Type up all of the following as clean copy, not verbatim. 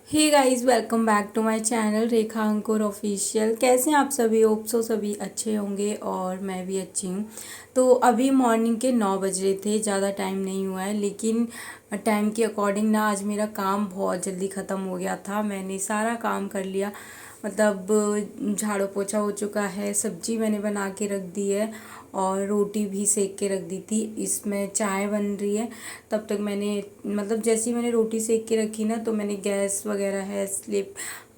Hey guys, welcome back to my channel Rekha Ankur official. कैसे हैं आप सभी? होप सो सभी अच्छे होंगे और मैं भी अच्छी हूँ। तो अभी मॉर्निंग के 9 बज रहे थे, ज़्यादा टाइम नहीं हुआ है, लेकिन टाइम के अकॉर्डिंग ना आज मेरा काम बहुत जल्दी ख़त्म हो गया था। मैंने सारा काम कर लिया, मतलब झाड़ू पोछा हो चुका है, सब्जी मैंने बना के रख दी है और रोटी भी सेक के रख दी थी। इसमें चाय बन रही है। तब तक मैंने मतलब जैसे ही मैंने रोटी सेक के रखी ना, तो मैंने गैस वगैरह है, स्लिप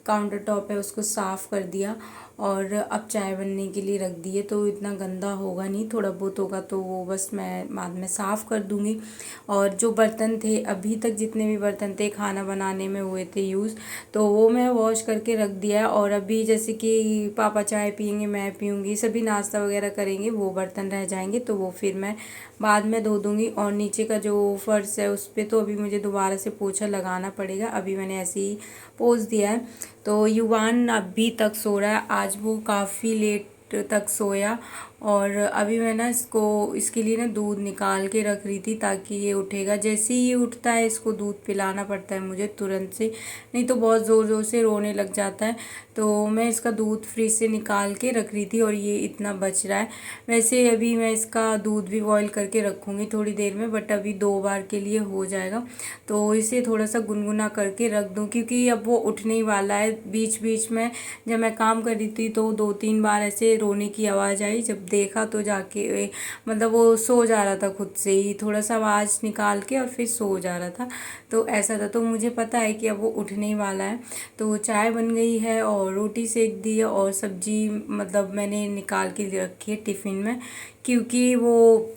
काउंटर टॉप है, उसको साफ़ कर दिया और अब चाय बनने के लिए रख दी है। तो इतना गंदा होगा नहीं, थोड़ा बहुत होगा तो वो बस मैं बाद में साफ़ कर दूँगी। और जो बर्तन थे, अभी तक जितने भी बर्तन थे खाना बनाने में हुए थे यूज़, तो वो मैं वॉश करके रख दिया है। और अभी जैसे कि पापा चाय पियेंगे, मैं पीऊँगी, सभी नाश्ता वगैरह करेंगे, वो बर्तन रह जाएंगे तो वो फिर मैं बाद में धो दूँगी। और नीचे का जो फर्श है उस पर तो अभी मुझे दोबारा से पोछा लगाना पड़ेगा। अभी मैंने ऐसे ही पोंछ दिया है। तो युवान अभी तक सो रहा है, आज वो काफ़ी लेट तक सोया। और अभी मैं ना इसके लिए ना दूध निकाल के रख रही थी ताकि ये उठेगा। जैसे ही ये उठता है इसको दूध पिलाना पड़ता है मुझे तुरंत से, नहीं तो बहुत ज़ोर ज़ोर से रोने लग जाता है। तो मैं इसका दूध फ्रिज से निकाल के रख रही थी और ये इतना बच रहा है। वैसे अभी मैं इसका दूध भी बॉईल करके रखूँगी थोड़ी देर में, बट अभी 2 बार के लिए हो जाएगा। तो इसे थोड़ा सा गुनगुना करके रख दूँ, क्योंकि अब वो उठने ही वाला है। बीच बीच में जब मैं काम कर रही थी तो 2-3 बार ऐसे रोने की आवाज़ आई। जब देखा तो जाके मतलब वो सो जा रहा था, खुद से ही थोड़ा सा आवाज़ निकाल के और फिर सो जा रहा था। तो ऐसा था, तो मुझे पता है कि अब वो उठने ही वाला है। तो चाय बन गई है और रोटी सेक दी है और सब्जी मतलब मैंने निकाल के रखी है टिफ़िन में, क्योंकि वो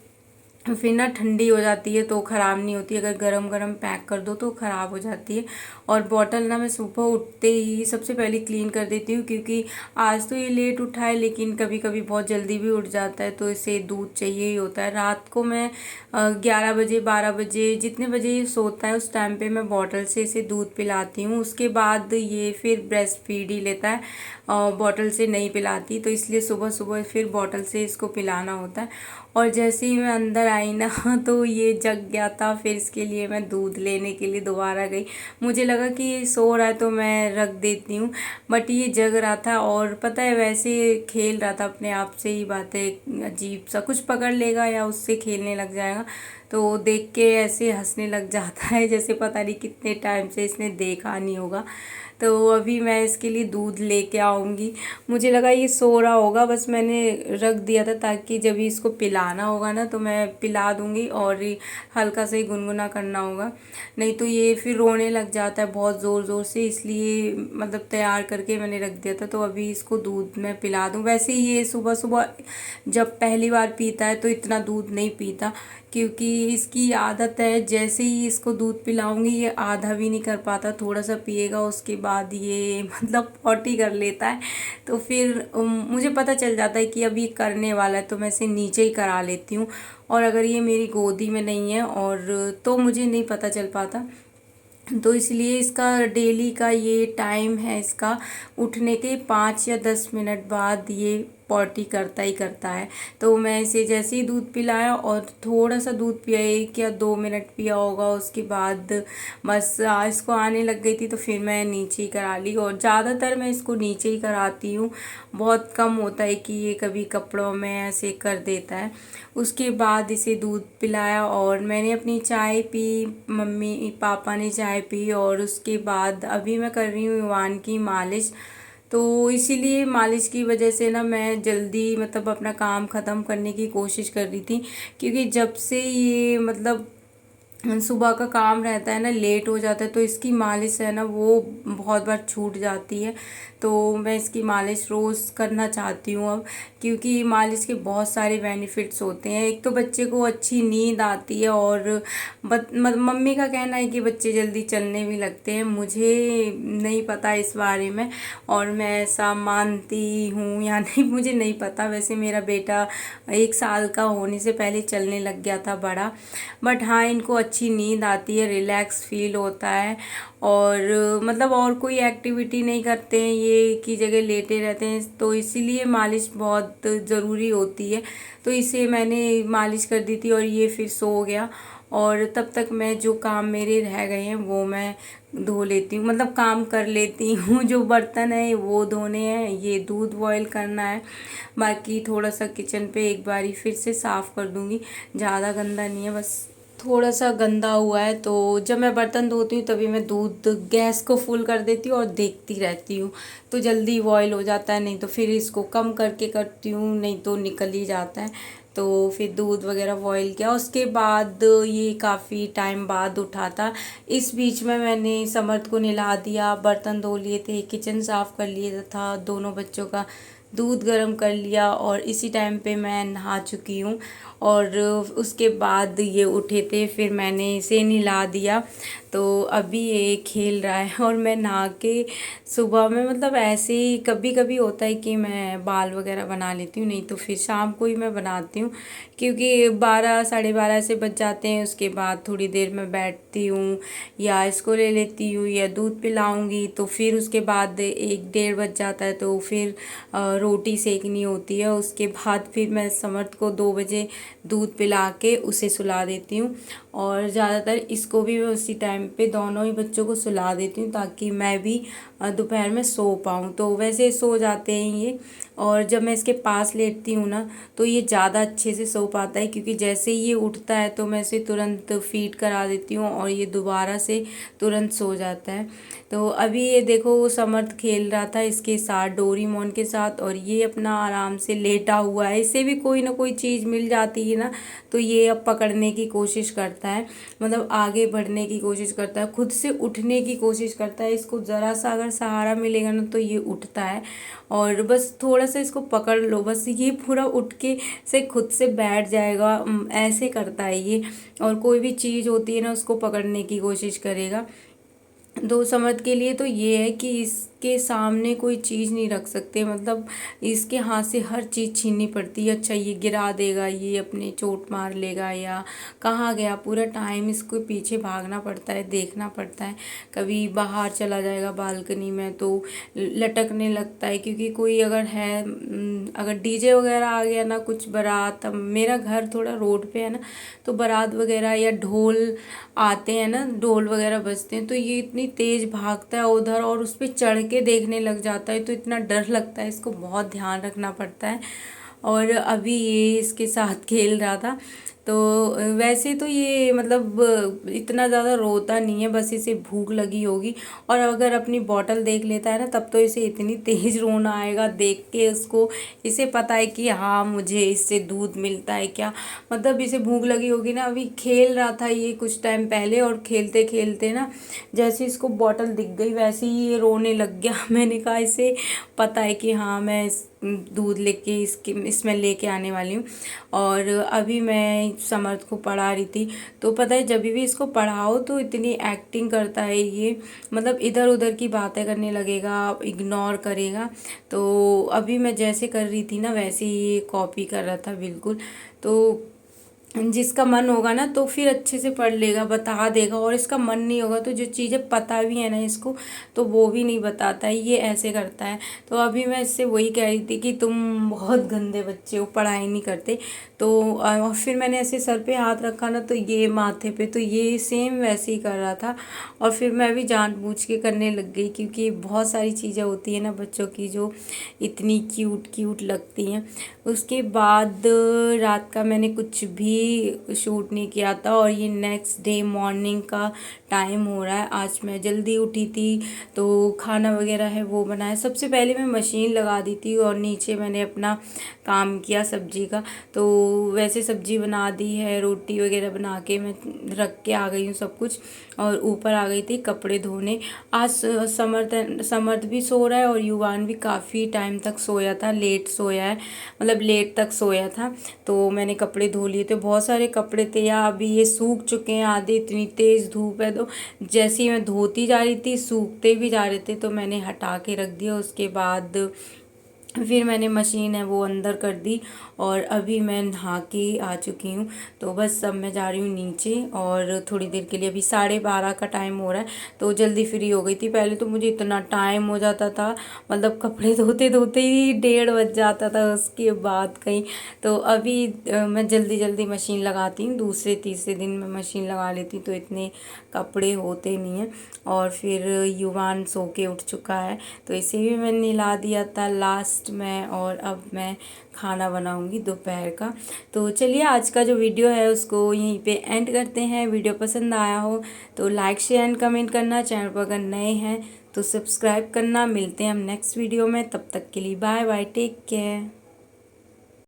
फिर ना ठंडी हो जाती है तो ख़राब नहीं होती। अगर गरम गरम पैक कर दो तो ख़राब हो जाती है। और बॉटल ना मैं सुबह उठते ही सबसे पहले क्लीन कर देती हूँ, क्योंकि आज तो ये लेट उठा है लेकिन कभी कभी बहुत जल्दी भी उठ जाता है, तो इसे दूध चाहिए ही होता है। रात को मैं 11 बजे 12 बजे जितने बजे ये सोता है उस टाइम पे मैं बॉटल से इसे दूध पिलाती हूँ। उसके बाद ये फिर ब्रेस्ट फीड ही लेता है, बॉटल से नहीं पिलाती, तो इसलिए सुबह सुबह फिर बॉटल से इसको पिलाना होता है। और जैसे ही मैं अंदर आई ना तो ये जग गया था, फिर इसके लिए मैं दूध लेने के लिए दोबारा गई। मुझे लगा कि ये सो रहा है तो मैं रख देती हूँ, बट ये जग रहा था और पता है वैसे खेल रहा था अपने आप से ही। बातें अजीब सा कुछ पकड़ लेगा या उससे खेलने लग जाएगा, तो देख के ऐसे हंसने लग जाता है जैसे पता नहीं कितने टाइम से इसने देखा नहीं होगा। तो अभी मैं इसके लिए दूध लेके आऊँगी। मुझे लगा ये सो रहा होगा, बस मैंने रख दिया था ताकि जब भी इसको पिलाना होगा ना तो मैं पिला दूँगी। और हल्का सा ही गुनगुना करना होगा, नहीं तो ये फिर रोने लग जाता है बहुत ज़ोर ज़ोर से, इसलिए मतलब तैयार करके मैंने रख दिया था। तो अभी इसको दूध मैं पिला दूँ। वैसे ये सुबह सुबह जब पहली बार पीता है तो इतना दूध नहीं पीता, क्योंकि इसकी आदत है जैसे ही इसको दूध पिलाऊंगी ये आधा भी नहीं कर पाता, थोड़ा सा पिएगा उसके बाद ये मतलब पॉटी कर लेता है। तो फिर मुझे पता चल जाता है कि अब ये करने वाला है, तो मैं इसे नीचे ही करा लेती हूँ। और अगर ये मेरी गोदी में नहीं है और तो मुझे नहीं पता चल पाता, तो इसलिए इसका डेली का ये टाइम है, इसका उठने के 5 या 10 मिनट बाद ये पॉटी करता ही करता है। तो मैं इसे जैसे ही दूध पिलाया और थोड़ा सा दूध पिया, 1 या 2 मिनट पिया होगा, उसके बाद बस इसको आने लग गई थी, तो फिर मैं नीचे ही करा ली। और ज़्यादातर मैं इसको नीचे ही कराती हूँ, बहुत कम होता है कि ये कभी कपड़ों में ऐसे कर देता है। उसके बाद इसे दूध पिलाया और मैंने अपनी चाय पी, मम्मी पापा ने चाय पी, और उसके बाद अभी मैं कर रही हूँ ईवान की मालिश। तो इसीलिए मालिश की वजह से ना मैं जल्दी मतलब अपना काम ख़त्म करने की कोशिश कर रही थी, क्योंकि जब से ये मतलब सुबह का काम रहता है ना, लेट हो जाता है, तो इसकी मालिश है ना वो बहुत बार छूट जाती है। तो मैं इसकी मालिश रोज़ करना चाहती हूँ अब, क्योंकि मालिश के बहुत सारे बेनिफिट्स होते हैं। एक तो बच्चे को अच्छी नींद आती है, और मम्मी का कहना है कि बच्चे जल्दी चलने भी लगते हैं, मुझे नहीं पता इस बारे में और मैं ऐसा मानती हूँ या नहीं मुझे नहीं पता। वैसे मेरा बेटा 1 साल का होने से पहले चलने लग गया था बड़ा, बट हाँ इनको अच्छी नींद आती है, रिलैक्स फील होता है। और मतलब और कोई एक्टिविटी नहीं करते हैं, ये एक ही जगह लेटे रहते हैं, तो इसीलिए मालिश बहुत ज़रूरी होती है। तो इसे मैंने मालिश कर दी थी और ये फिर सो गया। और तब तक मैं जो काम मेरे रह गए हैं वो मैं धो लेती हूँ, मतलब काम कर लेती हूँ। जो बर्तन है वो धोने हैं, ये दूध बॉईल करना है, बाकी थोड़ा सा किचन पे एक बारी फिर से साफ़ कर दूँगी। ज़्यादा गंदा नहीं है, बस थोड़ा सा गंदा हुआ है। तो जब मैं बर्तन धोती हूँ तभी मैं दूध गैस को फुल कर देती हूँ और देखती रहती हूँ, तो जल्दी बॉईल हो जाता है। नहीं तो फिर इसको कम करके करती हूँ, नहीं तो निकल ही जाता है। तो फिर दूध वगैरह बॉईल किया, उसके बाद ये काफ़ी टाइम बाद उठा था। इस बीच में मैंने समर्थ को नहला दिया, बर्तन धो लिए थे, किचन साफ़ कर लिया था, दोनों बच्चों का दूध गर्म कर लिया और इसी टाइम पे मैं नहा चुकी हूँ। और उसके बाद ये उठे थे, फिर मैंने इसे नहला दिया। तो अभी ये खेल रहा है और मैं नहा के सुबह में, मतलब ऐसे ही कभी कभी होता है कि मैं बाल वगैरह बना लेती हूँ, नहीं तो फिर शाम को ही मैं बनाती हूँ, क्योंकि 12 साढ़े 12 ऐसे बज जाते हैं। उसके बाद थोड़ी देर मैं बैठती हूँ या इसको ले लेती हूँ या दूध पिलाऊंगी, तो फिर उसके बाद 1 डेढ़ बज जाता है, तो फिर रोटी सेकनी होती है। उसके बाद फिर मैं समर्थ को 2 बजे दूध पिला के उसे सुला देती हूँ। और ज़्यादातर इसको भी मैं उसी टाइम पे दोनों ही बच्चों को सुला देती हूँ, ताकि मैं भी दोपहर में सो पाऊँ। तो वैसे सो जाते हैं ये, और जब मैं इसके पास लेटती हूँ ना तो ये ज़्यादा अच्छे से सो पाता है, क्योंकि जैसे ही ये उठता है तो मैं इसे तुरंत फीड करा देती हूँ और ये दोबारा से तुरंत सो जाता है। तो अभी ये देखो, वो समर्थ खेल रहा था इसके साथ, डोरीमोन के साथ, और ये अपना आराम से लेटा हुआ है। इसे भी कोई ना कोई चीज़ मिल जाती है ना, तो ये अब पकड़ने की कोशिश करता है, मतलब आगे बढ़ने की कोशिश करता है, खुद से उठने की कोशिश करता है। इसको ज़रा सा अगर सहारा मिलेगा ना तो ये उठता है, और बस थोड़ा सा इसको पकड़ लो, बस ये पूरा उठ के से खुद से बैठ जाएगा। ऐसे करता है ये, और कोई भी चीज़ होती है ना उसको पकड़ने की कोशिश करेगा। दो समर्थ के लिए तो ये है कि इसके सामने कोई चीज़ नहीं रख सकते, मतलब इसके हाथ से हर चीज़ छीननी पड़ती है। अच्छा, ये गिरा देगा, ये अपने चोट मार लेगा, या कहाँ गया, पूरा टाइम इसको पीछे भागना पड़ता है, देखना पड़ता है। कभी बाहर चला जाएगा बालकनी में तो लटकने लगता है, क्योंकि कोई अगर है, अगर डीजे वगैरह आ गया ना, कुछ बारात, मेरा घर थोड़ा रोड पे है ना, तो बारात वगैरह या ढोल आते हैं ना, ढोल वगैरह बजते हैं, तो ये इतनी तेज़ भागता है उधर और उस पर चढ़ के देखने लग जाता है। तो इतना डर लगता है, इसको बहुत ध्यान रखना पड़ता है। और अभी ये इसके साथ खेल रहा था। तो वैसे तो ये मतलब इतना ज़्यादा रोता नहीं है, बस इसे भूख लगी होगी, और अगर अपनी बॉटल देख लेता है ना तब तो इसे इतनी तेज़ रोना आएगा देख के उसको। इसे पता है कि हाँ, मुझे इससे दूध मिलता है क्या, मतलब इसे भूख लगी होगी ना। अभी खेल रहा था ये कुछ टाइम पहले, और खेलते खेलते ना जैसे इसको बॉटल दिख गई वैसे ही ये रोने लग गया। मैंने कहा इसे पता है कि हाँ, मैं दूध लेके इसमें लेके आने वाली हूँ। और अभी मैं समर्थ को पढ़ा रही थी, तो पता है जब भी इसको पढ़ाओ तो इतनी एक्टिंग करता है ये, मतलब इधर उधर की बातें करने लगेगा, इग्नोर करेगा। तो अभी मैं जैसे कर रही थी ना वैसे ही ये कॉपी कर रहा था बिल्कुल। तो जिसका मन होगा ना तो फिर अच्छे से पढ़ लेगा, बता देगा, और इसका मन नहीं होगा तो जो चीज़ें पता भी है ना इसको तो वो भी नहीं बताता है, ये ऐसे करता है। तो अभी मैं इससे वही कह रही थी कि तुम बहुत गंदे बच्चे हो, पढ़ाई नहीं करते। तो फिर मैंने ऐसे सर पे हाथ रखा ना तो ये माथे पे, तो ये सेम वैसे ही कर रहा था। और फिर मैं भी जानबूझ के करने लग गई, क्योंकि बहुत सारी चीज़ें होती है ना बच्चों की जो इतनी क्यूट क्यूट लगती हैं। उसके बाद रात का मैंने कुछ भी शूट नहीं किया था, और ये नेक्स्ट डे मॉर्निंग का टाइम हो रहा है। आज मैं जल्दी उठी थी तो खाना वगैरह है वो बनाया। सबसे पहले मैं मशीन लगा दी थी और नीचे मैंने अपना काम किया सब्जी का। तो वैसे सब्जी बना दी है, रोटी वगैरह बना के मैं रख के आ गई हूँ सब कुछ, और ऊपर आ गई थी कपड़े धोने। आज समर्थ भी सो रहा है और युवान भी काफ़ी टाइम तक सोया था, लेट सोया है, मतलब लेट तक सोया था। तो मैंने कपड़े धो लिए थे, बहुत सारे कपड़े थे यार, अभी ये सूख चुके हैं आधे, इतनी तेज़ धूप है। तो जैसे ही मैं धोती जा रही थी सूखते भी जा रहे थे, तो मैंने हटा के रख दिया। उसके बाद फिर मैंने मशीन है वो अंदर कर दी और अभी मैं नहा के आ चुकी हूँ। तो बस अब मैं जा रही हूँ नीचे और थोड़ी देर के लिए, अभी 12:30 का टाइम हो रहा है तो जल्दी फ्री हो गई थी। पहले तो मुझे इतना टाइम हो जाता था, मतलब कपड़े धोते धोते ही 1:30 बज जाता था उसके बाद कहीं। तो अभी मैं जल्दी जल्दी मशीन लगाती हूँ, दूसरे तीसरे दिन मैं मशीन लगा लेती हूँ तो इतने कपड़े होते नहीं हैं। और फिर युवान सो के उठ चुका है तो इसे भी मैंने नहला दिया था लास्ट में, और अब मैं खाना बनाऊंगी दोपहर का। तो चलिए आज का जो वीडियो है उसको यहीं पे एंड करते हैं। वीडियो पसंद आया हो तो लाइक शेयर एंड कमेंट करना, चैनल पर अगर नए हैं तो सब्सक्राइब करना। मिलते हैं हम नेक्स्ट वीडियो में, तब तक के लिए बाय बाय, टेक केयर।